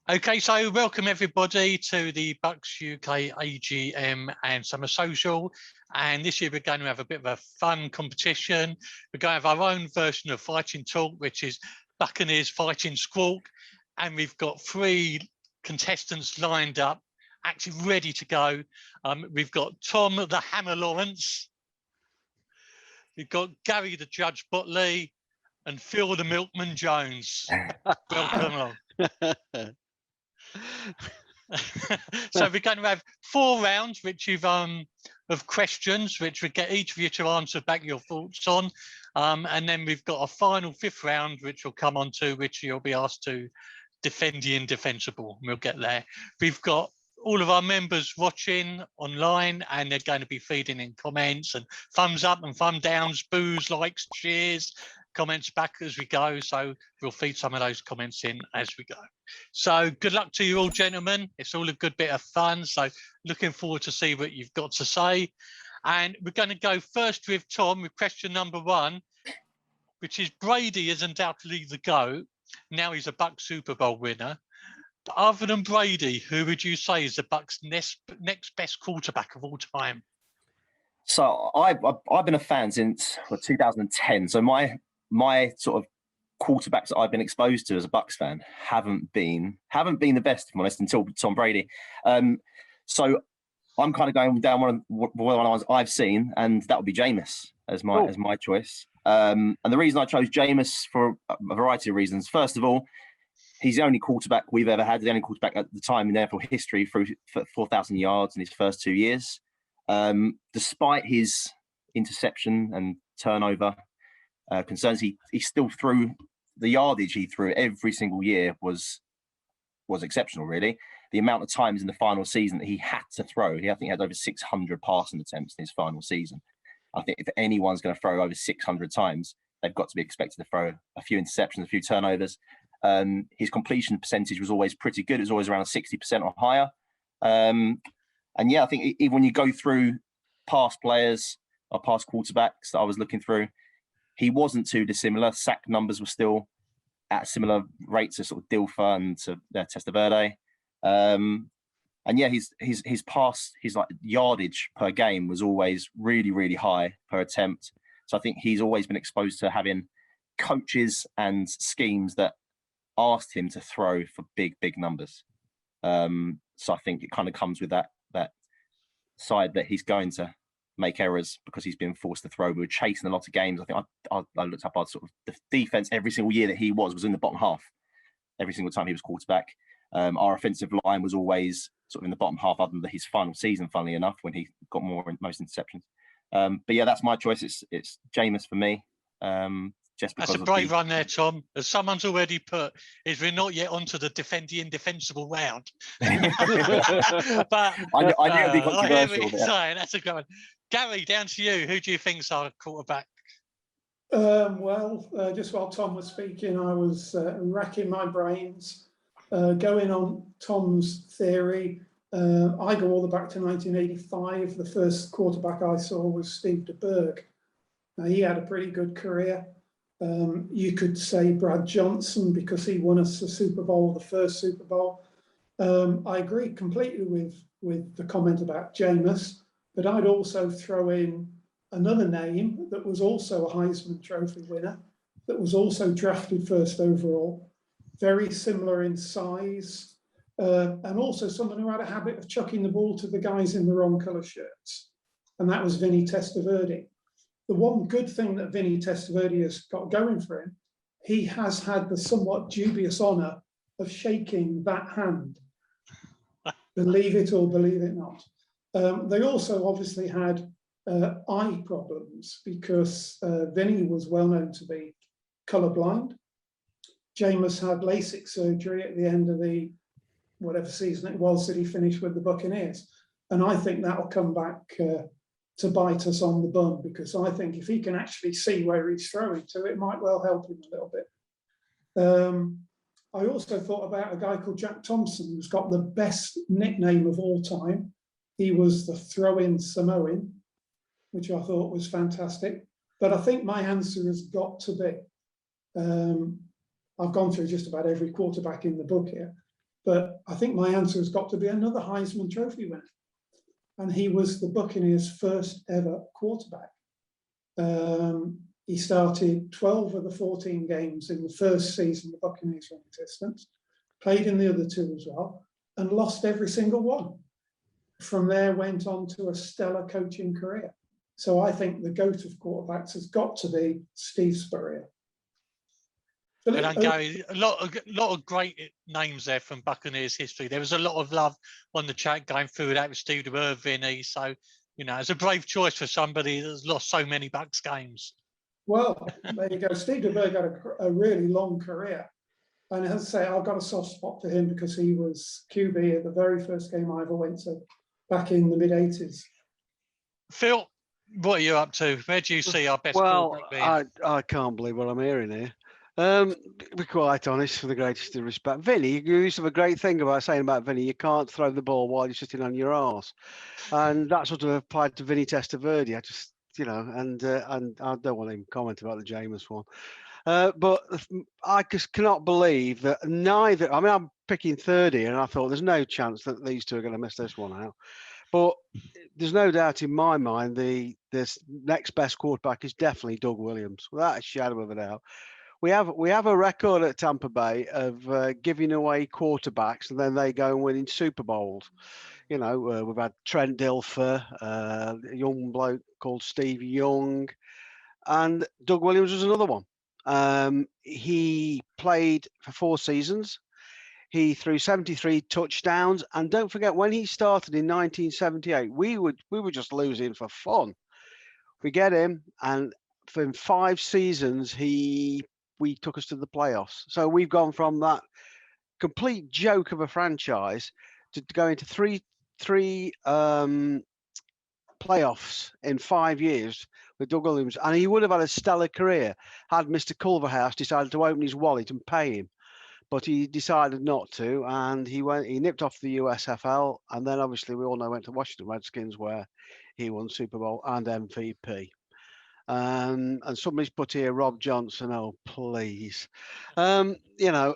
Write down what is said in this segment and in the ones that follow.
Okay, so welcome everybody to the Bucs UK AGM and Summer Social. And this year we're going to have a bit of a fun competition. We're going to have our own version of Fighting Talk, which is Buccaneers Fighting Squawk. And we've got 3 contestants lined up, actually ready to go. We've got Tom the Hammer Lawrence. We've got Gary the Judge Botley and Phil the Milkman Jones. Welcome along. So we're going to have 4 rounds, which you've of questions, which we get each of you to answer back your thoughts on, and then we've got a final 5th round, which we'll come on to, which you'll be asked to defend the indefensible. We'll get there. We've got all of our members watching online, and they're going to be feeding in comments and thumbs up and thumb downs, boos, likes, cheers, comments back as we go. So we'll feed some of those comments in as we go. So good luck to you all, gentlemen. It's all a good bit of fun. So looking forward to see what you've got to say. And we're going to go first with Tom with question number 1, which is Brady is undoubtedly the GOAT. Now he's a Bucs Super Bowl winner. But other than Brady, who would you say is the Bucs' next best quarterback of all time? So I've been a fan since 2010. So my sort of quarterbacks that I've been exposed to as a Bucs fan haven't been the best, if I'm honest, until Tom Brady. So I'm kind of going down one of the ones I've seen, and that would be Jameis as my choice. And the reason I chose Jameis for a variety of reasons. First of all, he's the only quarterback we've ever had, the only quarterback at the time in NFL history for 4,000 yards in his first 2 years. Despite his interception and turnover concerns, he still threw the yardage he threw every single year was exceptional, really. The amount of times in the final season that he had to throw, I think he had over 600 passing attempts in his final season. I think if anyone's going to throw over 600 times, they've got to be expected to throw a few interceptions, a few turnovers. His completion percentage was always pretty good. It was always around 60% or higher. And yeah, I think even when you go through past players or past quarterbacks that I was looking through, he wasn't too dissimilar. Sack numbers were still at similar rates as sort of Dilfer and to Testaverde. And yeah, his like yardage per game was always really, really high per attempt. So I think he's always been exposed to having coaches and schemes that asked him to throw for big numbers. So I think it kind of comes with that side that he's going to make errors because he's been forced to throw. We were chasing a lot of games. I think I looked up our sort of the defense every single year that he was in the bottom half. Every single time he was quarterback. Our offensive line was always sort of in the bottom half, other than his final season, funnily enough, when he got most interceptions. But yeah, that's my choice. It's Jameis for me. Just because that's a brave run there, Tom. As someone's already put, is we're not yet onto the defend the indefensible round. But I knew it'd be controversial. I hear what you're saying. That's a good one. Gary, down to you. Who do you think's our quarterback? Just while Tom was speaking, I was racking my brains, going on Tom's theory. I go all the way back to 1985. The first quarterback I saw was Steve DeBerg. Now, he had a pretty good career. You could say Brad Johnson because he won us the Super Bowl, the first Super Bowl. I agree completely with the comment about Jameis, but I'd also throw in another name that was also a Heisman Trophy winner, that was also drafted first overall, very similar in size, and also someone who had a habit of chucking the ball to the guys in the wrong colour shirts, and that was Vinny Testaverde. The one good thing that Vinny Testaverde has got going for him, he has had the somewhat dubious honour of shaking that hand. Believe it or believe it not. They also obviously had eye problems because Vinny was well known to be colourblind. Jameis had LASIK surgery at the end of the whatever season it was that he finished with the Buccaneers. And I think that'll come back to bite us on the bum, because I think if he can actually see where he's throwing to, it might well help him a little bit. I also thought about a guy called Jack Thompson, who's got the best nickname of all time. He was the throw-in Samoan, which I thought was fantastic. But I think my answer has got to be, I've gone through just about every quarterback in the book here, But I think my answer has got to be another Heisman Trophy winner. And he was the Buccaneers' first ever quarterback. He started 12 of the 14 games in the first season the Buccaneers were in existence, played in the other 2 as well, and lost every single one. From there, went on to a stellar coaching career. So I think the GOAT of quarterbacks has got to be Steve Spurrier. And Gary, a lot of great names there from Buccaneers history. There was a lot of love on the chat going through that with Steve DeBerg, Vinny. So, you know, it's a brave choice for somebody that's lost so many Bucs games. Well, there you go. Steve DeBerg had a really long career. And as I say, I've got a soft spot for him because he was QB at the very first game I ever went to back in the mid-80s. Phil, what are you up to? Where do you see our best quarterback being? I can't believe what I'm hearing here. To be quite honest, for the greatest of respect, Vinny, you used to have a great thing about saying about Vinny, you can't throw the ball while you're sitting on your arse. And that sort of applied to Vinny Testaverde. I just, you know, and I don't want to even comment about the Jameis one. But I just cannot believe that neither, I mean, I'm picking 30 and I thought there's no chance that these 2 are going to miss this one out. But there's no doubt in my mind this next best quarterback is definitely Doug Williams, without a shadow of a doubt. We have a record at Tampa Bay of giving away quarterbacks and then they go and win in Super Bowls. You know, we've had Trent Dilfer, a young bloke called Steve Young, and Doug Williams was another one. He played for 4 seasons. He threw 73 touchdowns, and don't forget when he started in 1978, we were just losing for fun. We get him, and for 5 seasons we took us to the playoffs. So we've gone from that complete joke of a franchise to go into three playoffs in 5 years with Doug Williams, and he would have had a stellar career had Mr. Culverhouse decided to open his wallet and pay him. But he decided not to, and he nipped off the USFL, and then obviously we all know went to Washington Redskins where he won Super Bowl and MVP. And somebody's put here Rob Johnson. Oh, please. But you know,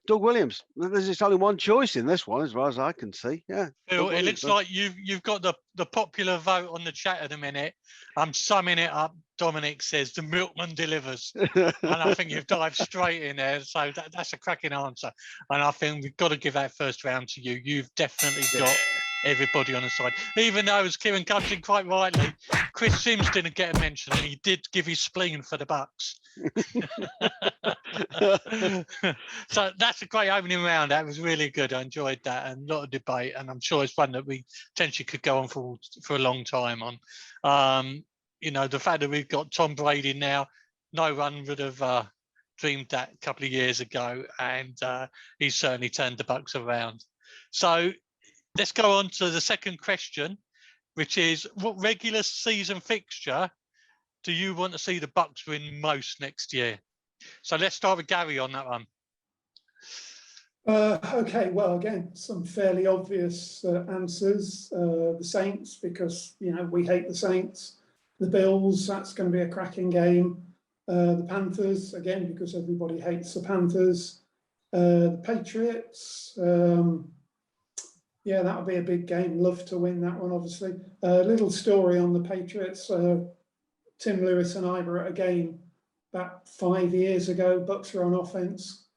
Doug Williams. There's only one choice in this one, as far as I can see. Yeah. Phil, it looks like you've got the popular vote on the chat at the minute. I'm summing it up. Dominic says the milkman delivers, and I think you've dived straight in there. So that's a cracking answer, and I think we've got to give that first round to you. You've definitely got everybody on the side, even though, as Kieran comes in quite rightly, Chris Sims didn't get a mention, and he did give his spleen for the Bucs. So that's a great opening round. That was really good. I enjoyed that, and a lot of debate, and I'm sure it's one that we potentially could go on for a long time on. You know, the fact that we've got Tom Brady now, no one would have dreamed that a couple of years ago, and he's certainly turned the Bucs around. So let's go on to the second question, which is, what regular season fixture do you want to see the Bucs win most next year? So let's start with Gary on that one. Okay, well, again, some fairly obvious answers. The Saints, because, you know, we hate the Saints. The Bills, that's going to be a cracking game. The Panthers, again, because everybody hates the Panthers. The Patriots, yeah, that'll be a big game. Love to win that one, obviously. A little story on the Patriots. Tim Lewis and I were at a game about 5 years ago. Bucs were on offense.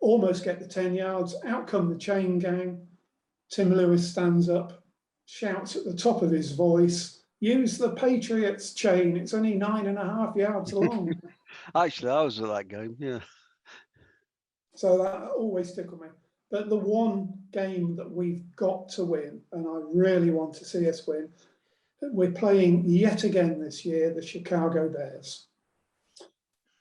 Almost get the 10 yards. Out come the chain gang. Tim Lewis stands up, shouts at the top of his voice, use the Patriots chain. It's only 9.5 yards long. Actually, I was at that game, yeah. So that always tickled me. But the one game that we've got to win, and I really want to see us win, we're playing yet again this year, the Chicago Bears.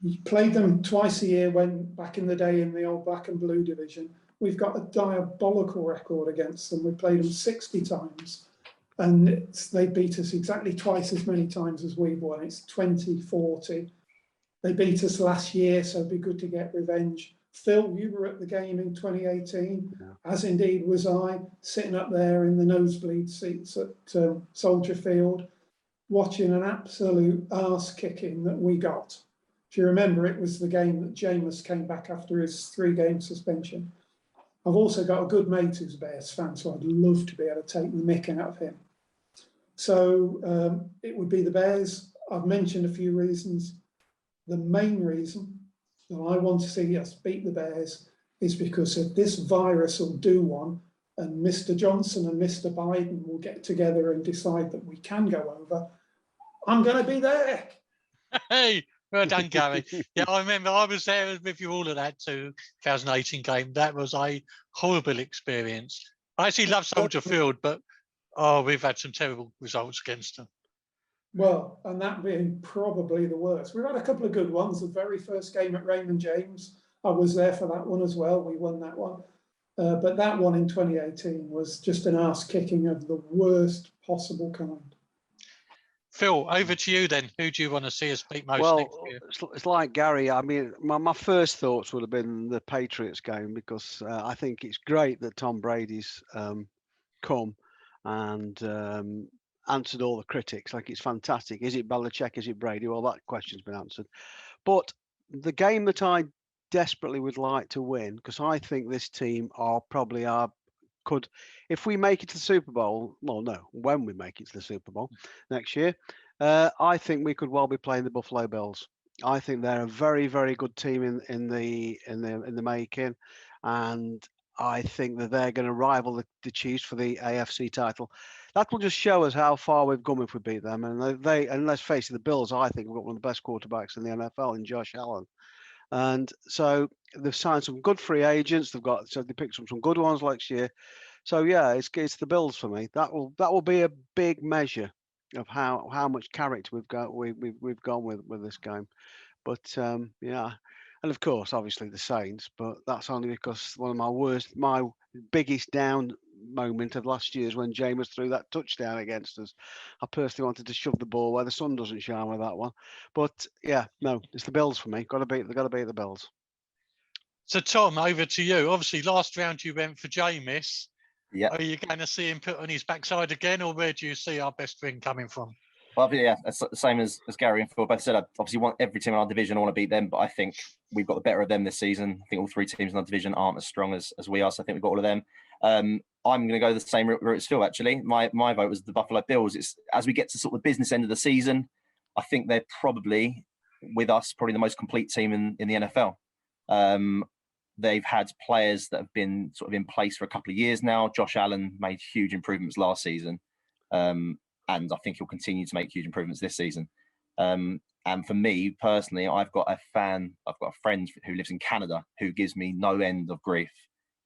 We played them twice a year when back in the day in the old black and blue division. We've got a diabolical record against them. We played them 60 times. And they beat us exactly twice as many times as we've won. It's 20-40. They beat us last year, so it'd be good to get revenge. Phil, you were at the game in 2018, as indeed was I, sitting up there in the nosebleed seats at Soldier Field, watching an absolute arse kicking that we got. If you remember, it was the game that Jameis came back after his 3-game suspension. I've also got a good mate who's a Bears fan, so I'd love to be able to take the mick out of him. So it would be the Bears. I've mentioned a few reasons. The main reason that I want to see us beat the Bears is because if this virus will do one, and Mr. Johnson and Mr. Biden will get together and decide that we can go over, I'm going to be there. Hey, well done, Gary. Yeah, I remember I was there with you all at that 2018 game. That was a horrible experience. I actually love Soldier Field, but we've had some terrible results against them. Well, and that being probably the worst. We've had a couple of good ones. The very first game at Raymond James, I was there for that one as well. We won that one. But that one in 2018 was just an arse kicking of the worst possible kind. Phil, over to you then. Who do you want to see us beat most next year? It's like Gary. I mean, my first thoughts would have been the Patriots game, because I think it's great that Tom Brady's come and answered all the critics. Like, it's fantastic. Is it Belichick? Is it Brady? Well, that question's been answered. But the game that I desperately would like to win, because I think this team could, if we make it to the Super Bowl, well, no, when we make it to the Super Bowl next year, I think we could well be playing the Buffalo Bills. I think they're a very, very good team in the making, and I think that they're going to rival the Chiefs for the AFC title. That will just show us how far we've come if we beat them. And let's face it, the Bills, I think, have got one of the best quarterbacks in the NFL in Josh Allen. And so they've signed some good free agents. They picked some good ones next year. So yeah, it's the Bills for me. That will be a big measure of how much character we've gone with this game. But yeah, and of course, obviously the Saints. But that's only because one of my biggest down moment of last year is when Jameis threw that touchdown against us. I personally wanted to shove the ball where the sun doesn't shine with that one. But yeah, no, it's the Bills for me. Got to beat the Bills. So Tom, over to you. Obviously, last round you went for Jameis. Yeah. Are you going to see him put on his backside again, or where do you see our best win coming from? Well, yeah, it's the same as Gary and Phil both said. I obviously want every team in our division. I want to beat them, but I think we've got the better of them this season. I think all 3 teams in our division aren't as strong as we are, so I think we've got all of them. I'm going to go the same route as Phil, actually. My vote was the Buffalo Bills. It's as we get to sort of the business end of the season, I think they're probably, with us, probably the most complete team in the NFL. They've had players that have been sort of in place for a couple of years now. Josh Allen made huge improvements last season. And I think he'll continue to make huge improvements this season. And for me personally, I've got a friend who lives in Canada who gives me no end of grief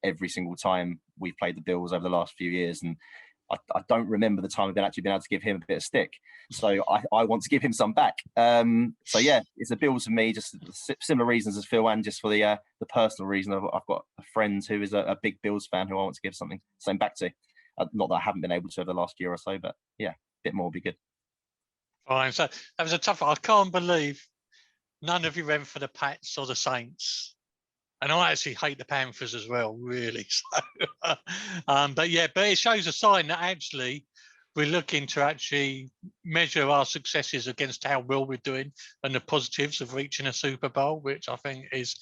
every single time we've played the Bills over the last few years. And I don't remember the time I've been able to give him a bit of stick. So I want to give him some back. So yeah, it's the Bills for me, just similar reasons as Phil, and just for the personal reason. I've got a friend who is a big Bills fan who I want to give something back to. Not that I haven't been able to over the last year or so, but yeah, a bit more would be good. Fine. So that was a tough one. I can't believe none of you went for the Pats or the Saints. And I actually hate the Panthers as well, really. So, but it shows a sign that actually we're looking to actually measure our successes against how well we're doing and the positives of reaching a Super Bowl, which I think is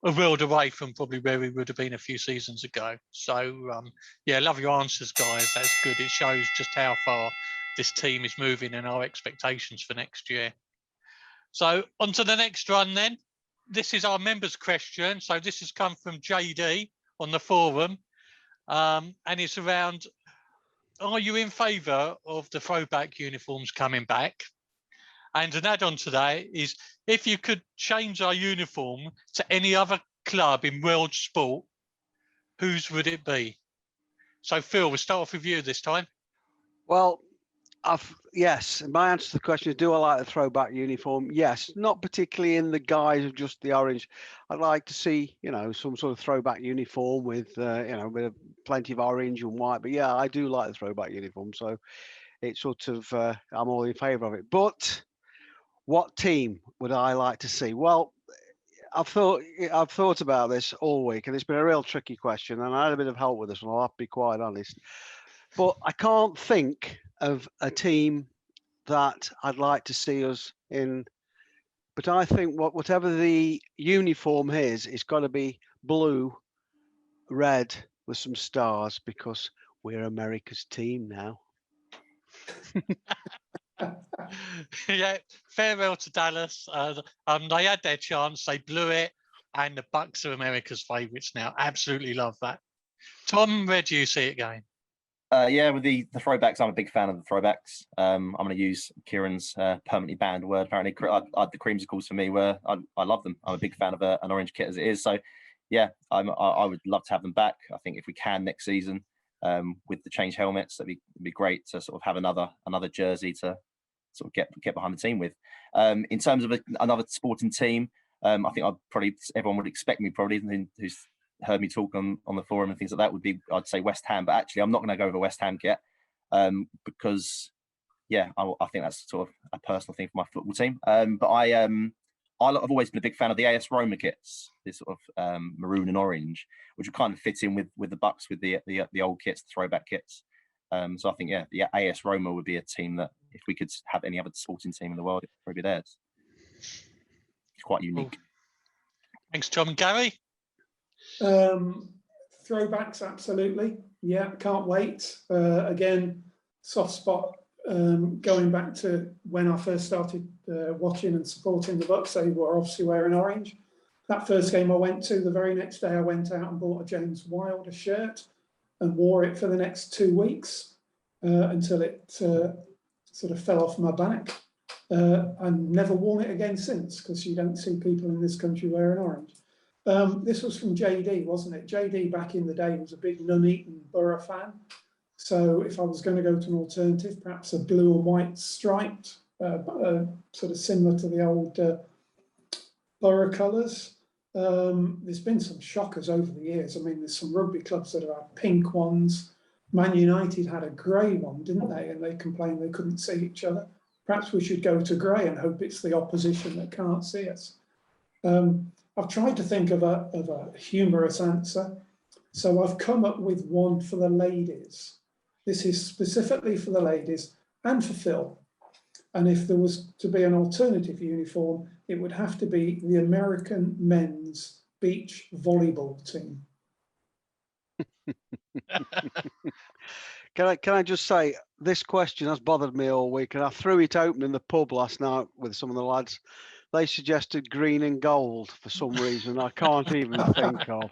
a world away from probably where we would have been a few seasons ago. So, love your answers, guys. That's good. It shows just how far this team is moving and our expectations for next year. So on to the next one then. This is our members question. So this has come from JD on the forum. And it's around, are you in favour of the throwback uniforms coming back? And an add-on to that is, if you could change our uniform to any other club in world sport, whose would it be? So Phil, we'll start off with you this time. Well, Yes, my answer to the question is, do I like the throwback uniform? Yes, not particularly in the guise of just the orange. I'd like to see, some sort of throwback uniform with, with plenty of orange and white. But yeah, I do like the throwback uniform. So it's sort of, I'm all in favour of it. But what team would I like to see? Well, I've thought about this all week, and it's been a real tricky question. And I had a bit of help with this one, I'll have to be quite honest. But I can't think of a team that I'd like to see us in But I think whatever the uniform is, it's got to be blue, red with some stars, because we're America's team now. Yeah, farewell to Dallas. They had their chance, they blew it, and the Bucs are America's favourites now. Absolutely love that. Tom, where do you see it going? Yeah, with the throwbacks, I'm a big fan of the throwbacks. I'm going to use Kieran's permanently banned word. Apparently, the creamsicles for me I love them. I'm a big fan of an orange kit as it is. So, yeah, I would love to have them back. I think if we can next season, with the change helmets, that'd be great to sort of have another jersey to sort of get behind the team with. In terms of another sporting team, I think everyone would expect me who's heard me talk on the forum and things like that would be, I'd say West Ham, but actually I'm not going to go over West Ham yet, because yeah, I think that's sort of a personal thing for my football team. But I've always been a big fan of the AS Roma kits, this sort of maroon and orange, which would kind of fit in with the Bucs with the old kits, the throwback kits. So I think the AS Roma would be a team that if we could have any other sporting team in the world, it'd probably be theirs. It's quite unique. Cool. Thanks, Tom. Gary? Throwbacks, absolutely. Yeah, can't wait. Again, soft spot going back to when I first started watching and supporting the Bucs. They were obviously wearing orange. That first game I went to, the very next day I went out and bought a James Wilder shirt and wore it for the next 2 weeks until it sort of fell off my back. And never worn it again since, because you don't see people in this country wearing orange. This was from JD, wasn't it? JD back in the day was a big Nuneaton Borough fan. So if I was going to go to an alternative, perhaps a blue and white striped, sort of similar to the old Borough colours. There's been some shockers over the years. I mean, there's some rugby clubs that have had pink ones. Man United had a grey one, didn't they? And they complained they couldn't see each other. Perhaps we should go to grey and hope it's the opposition that can't see us. I've tried to think of a humorous answer. So I've come up with one for the ladies. This is specifically for the ladies and for Phil. And if there was to be an alternative uniform, it would have to be the American men's beach volleyball team. Can I just say, this question has bothered me all week, and I threw it open in the pub last night with some of the lads. They suggested green and gold for some reason I can't even think of.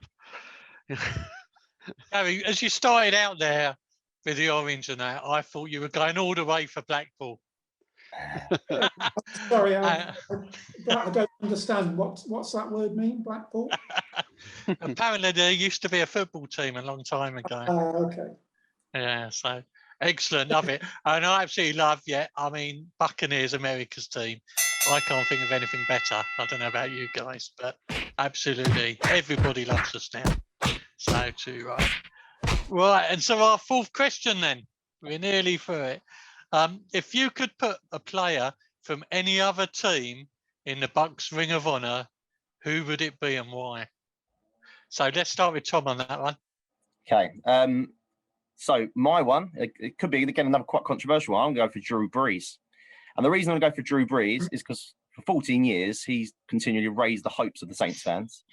Gary, as you started out there with the orange and that, I thought you were going all the way for Blackpool. Sorry, I don't understand. What's that word mean, Blackpool? Apparently there used to be a football team a long time ago. Okay. Yeah, so excellent, love it. And I absolutely love, I mean, Buccaneers, America's team. I can't think of anything better. I don't know about you guys, but absolutely, everybody loves us now. So too right. Right, and so our fourth question then, we're nearly through it. If you could put a player from any other team in the Bucs Ring of Honor, who would it be and why? So let's start with Tom on that one. Okay. So my one, it could be, again, another quite controversial one. I'm going to go for Drew Brees. And the reason I'm going to go for Drew Brees is because for 14 years, he's continually raised the hopes of the Saints fans.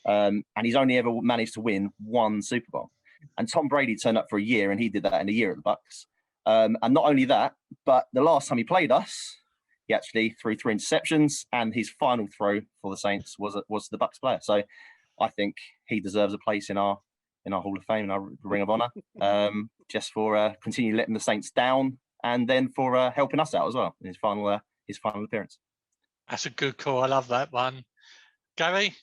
And he's only ever managed to win one Super Bowl. And Tom Brady turned up for a year, and he did that in a year at the Bucs. And not only that, but the last time he played us, he actually threw 3 interceptions, and his final throw for the Saints was the Bucs player. So I think he deserves a place in our Hall of Fame, in our Ring of Honor, just for continue letting the Saints down, and then for helping us out as well in his final appearance. That's a good call. I love that one. Gary?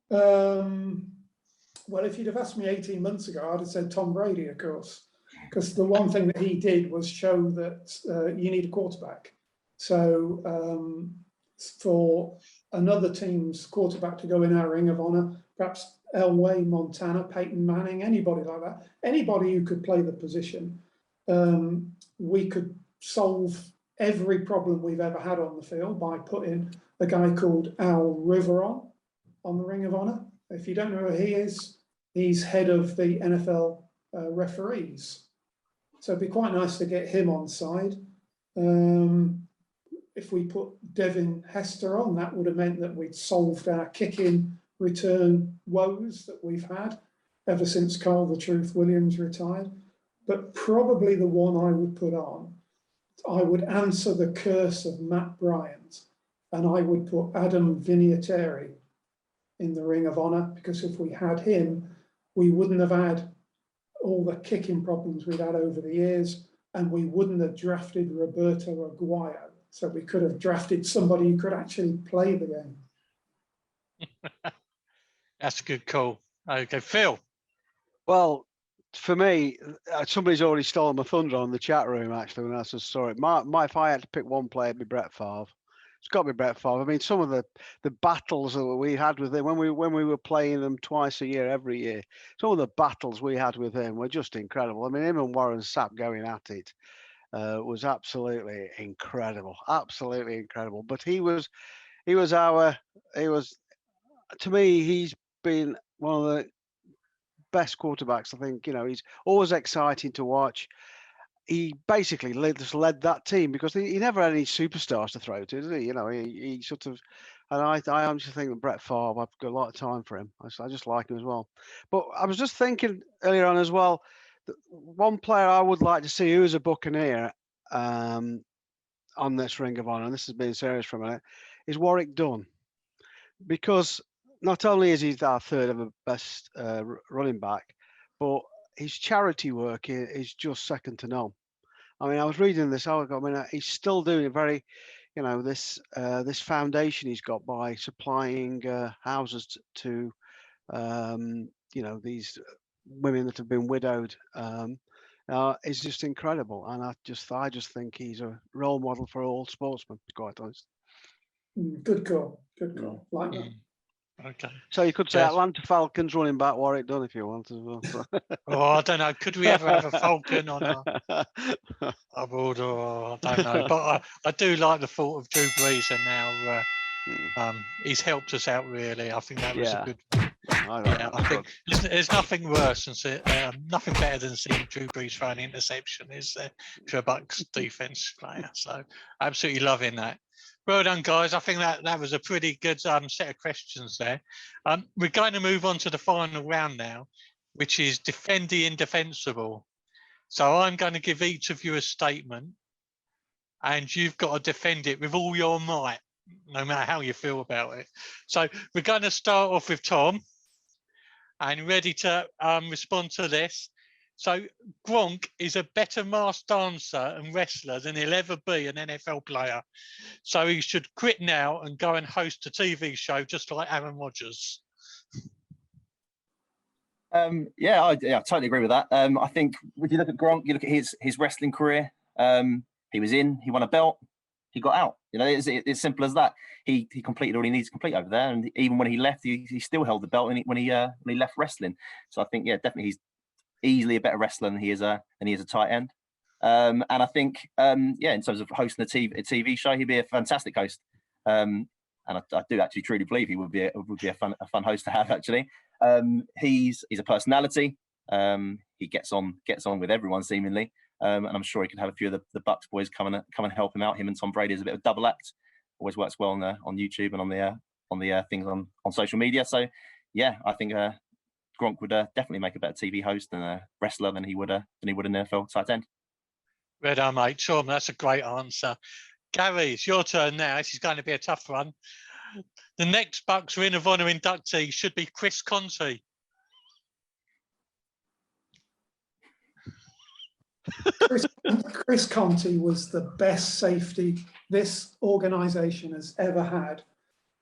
Well, if you'd have asked me 18 months ago, I'd have said Tom Brady, of course, because the one thing that he did was show that you need a quarterback. So for another team's quarterback to go in our Ring of Honor, perhaps Elway, Montana, Peyton Manning, anybody like that, anybody who could play the position, we could solve every problem we've ever had on the field by putting a guy called Al Riveron on the Ring of Honor. If you don't know who he is, he's head of the NFL referees. So it'd be quite nice to get him on side. if we put Devin Hester on, that would have meant that we'd solved our kicking return woes that we've had ever since Carl the Truth Williams retired. But probably the one I would put on, I would answer the curse of Matt Bryant, and I would put Adam Vinatieri in the Ring of Honor, because if we had him, we wouldn't have had all the kicking problems we've had over the years, and we wouldn't have drafted Roberto Aguayo. So we could have drafted somebody who could actually play the game. That's a good call. Okay, Phil. Well, for me, somebody's already stolen my thunder on the chat room, actually, when I saw it. If I had to pick one player, it'd be Brett Favre. It's got to be Brett Favre. I mean, some of the battles that we had with him when we were playing them twice a year, every year, some of the battles we had with him were just incredible. I mean, him and Warren Sapp going at it was absolutely incredible, absolutely incredible. But he was to me, he's been one of the best quarterbacks. I think, he's always exciting to watch. He basically just led that team because he never had any superstars to throw to, did he? He sort of, and I honestly think that Brett Favre, I've got a lot of time for him. I just like him as well. But I was just thinking earlier on as well, that one player I would like to see who is a Buccaneer on this Ring of Honor, and this has been serious for a minute, is Warwick Dunn. Because not only is he our third of the best running back, but his charity work is just second to none. I mean, I was reading this article. I mean, he's still doing a very, this foundation he's got by supplying houses to, these women that have been widowed. Is just incredible, and I just think he's a role model for all sportsmen, to be quite honest. Good call. Like that. Okay. So you could say Atlanta Falcons running back Warwick Dunn if you want as well. Oh, I don't know. Could we ever have a Falcon on our board? Or I don't know. But I do like the thought of Drew Brees, and now he's helped us out really. I think that was a good one. I think there's nothing worse than nothing better than seeing Drew Brees throw an interception, is there, to a Bucs defense player? So absolutely loving that. Well done, guys. I think that was a pretty good set of questions there. We're going to move on to the final round now, which is defend the indefensible. So I'm going to give each of you a statement, and you've got to defend it with all your might, no matter how you feel about it. So we're going to start off with Tom, and ready to respond to this. So Gronk is a better masked dancer and wrestler than he'll ever be an NFL player. So he should quit now and go and host a TV show just like Aaron Rodgers. I totally agree with that. I think if you look at Gronk, you look at his wrestling career. He won a belt, he got out. It's simple as that. He completed all he needs to complete over there, and even when he left, he still held the belt when he left wrestling. So I think definitely he's easily a better wrestler than he is a tight end. And I think in terms of hosting a TV show, he'd be a fantastic host. And I do actually truly believe he would be a fun host to have. Actually, he's a personality. He gets on with everyone seemingly, and I'm sure he could have a few of the Bucs boys come and help him out. Him and Tom Brady is a bit of a double act. Always works well on YouTube and on the things on social media. So I think Gronk would definitely make a better TV host and a wrestler than he would an NFL tight end. Red on, mate. Tom, that's a great answer. Gary, it's your turn now. This is going to be a tough one. The next Bucs Ring of Honor inductee should be Chris Conte. Chris Conte was the best safety this organisation has ever had.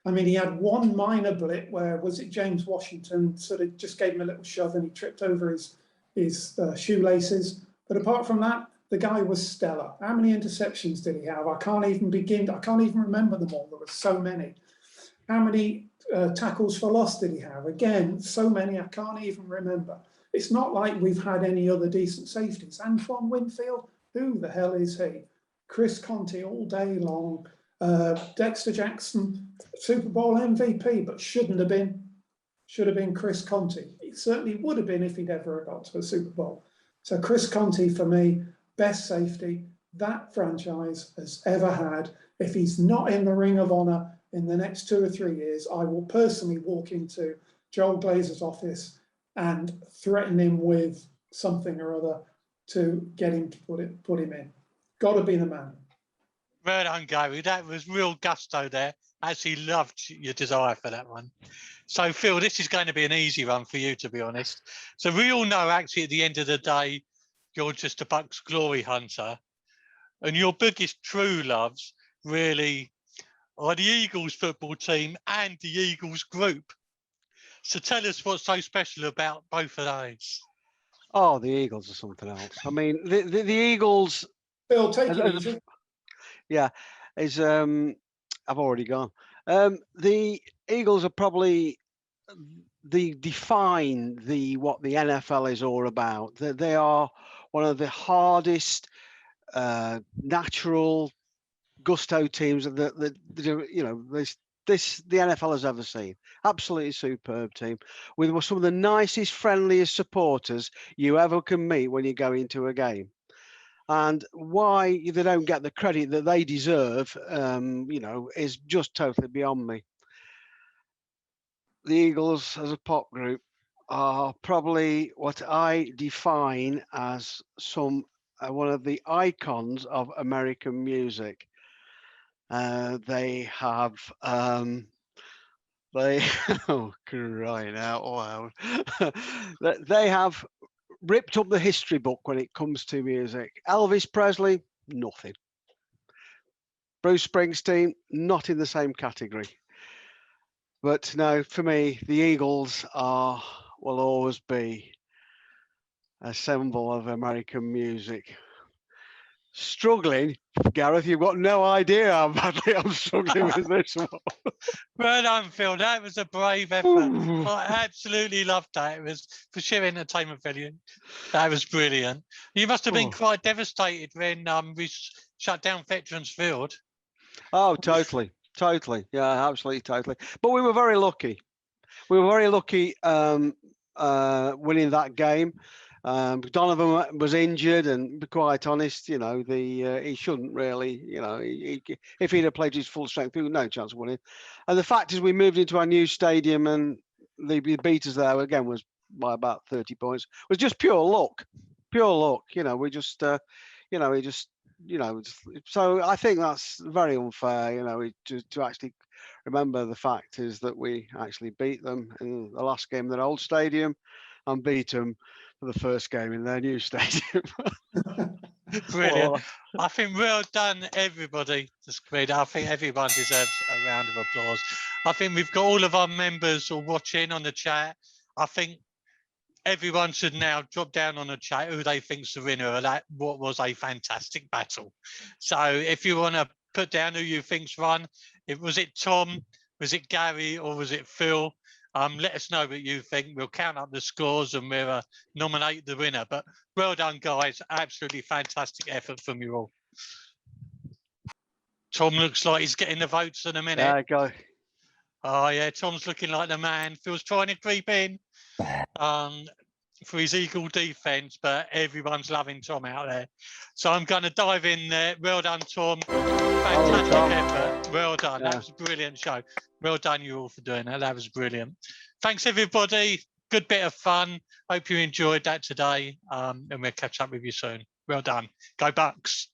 I mean, he had one minor blip where, was it James Washington sort of just gave him a little shove and he tripped over his shoelaces. But apart from that, the guy was stellar. How many interceptions did he have? I can't even remember them all. There were so many. How many tackles for loss did he have? Again, so many I can't even remember. It's not like we've had any other decent safeties. Antoine Winfield, who the hell is he? Chris Conte all day long. Dexter Jackson, Super Bowl MVP, but should have been Chris Conte. It certainly would have been if he'd ever got to a Super Bowl. So Chris Conte for me, best safety, that franchise has ever had. If he's not in the Ring of Honor in the next 2 or 3 years, I will personally walk into Joel Glazer's office and threaten him with something or other to get him to put him in. Got to be the man. Well done, Gary. That was real gusto there. Actually loved your desire for that one. So, Phil, this is going to be an easy one for you, to be honest. So we all know, actually, at the end of the day, you're just a Bucs glory hunter. And your biggest true loves, really, are the Eagles football team and the Eagles group. So tell us what's so special about both of those. Oh, the Eagles are something else. I mean, the Eagles. Phil, take it easy. Yeah, I've already gone. The Eagles are probably define what the NFL is all about. They are one of the hardest natural gusto teams that the NFL has ever seen. Absolutely superb team with some of the nicest, friendliest supporters you ever can meet when you go into a game. And why they don't get the credit that they deserve, is just totally beyond me. The Eagles as a pop group are probably what I define as one of the icons of American music. They have oh, crying out loud. They have ripped up the history book when it comes to music. Elvis Presley, nothing. Bruce Springsteen, not in the same category. But no, for me, the Eagles will always be a symbol of American music. Struggling, Gareth, you've got no idea how badly I'm struggling with this one. Well done, Phil. That was a brave effort. I absolutely loved that. It was for sheer entertainment value. That was brilliant. You must have been quite devastated when we shut down Veterans Field. Oh, totally. Yeah, absolutely, totally. But we were very lucky. We were very lucky winning that game. Donovan was injured, and to be quite honest, he shouldn't really, if he'd have played his full strength, he would no chance of winning. And the fact is, we moved into our new stadium, and they beat us there again was by about 30 points. It was just pure luck. We just, so I think that's very unfair. To actually remember the fact is that we actually beat them in the last game in their old stadium, and beat them for the first game in their new stadium. Brilliant. I think well done, everybody. That's great. I think everyone deserves a round of applause. I think we've got all of our members all watching on the chat. I think everyone should now drop down on the chat who they think's the winner of that. What was a fantastic battle. So if you want to put down who you think's won, was it Tom, was it Gary, or was it Phil? Let us know what you think. We'll count up the scores and we'll nominate the winner. But well done, guys. Absolutely fantastic effort from you all. Tom looks like he's getting the votes in a minute. There you go. Oh, yeah. Tom's looking like the man. Phil's trying to creep in for his Eagle defense, but everyone's loving Tom out there. So I'm going to dive in there. Well done, Tom. Fantastic effort. Well done. Yeah. That was a brilliant show. Well done, you all, for doing that. That was brilliant. Thanks, everybody. Good bit of fun. Hope you enjoyed that today. And we'll catch up with you soon. Well done. Go Bucs.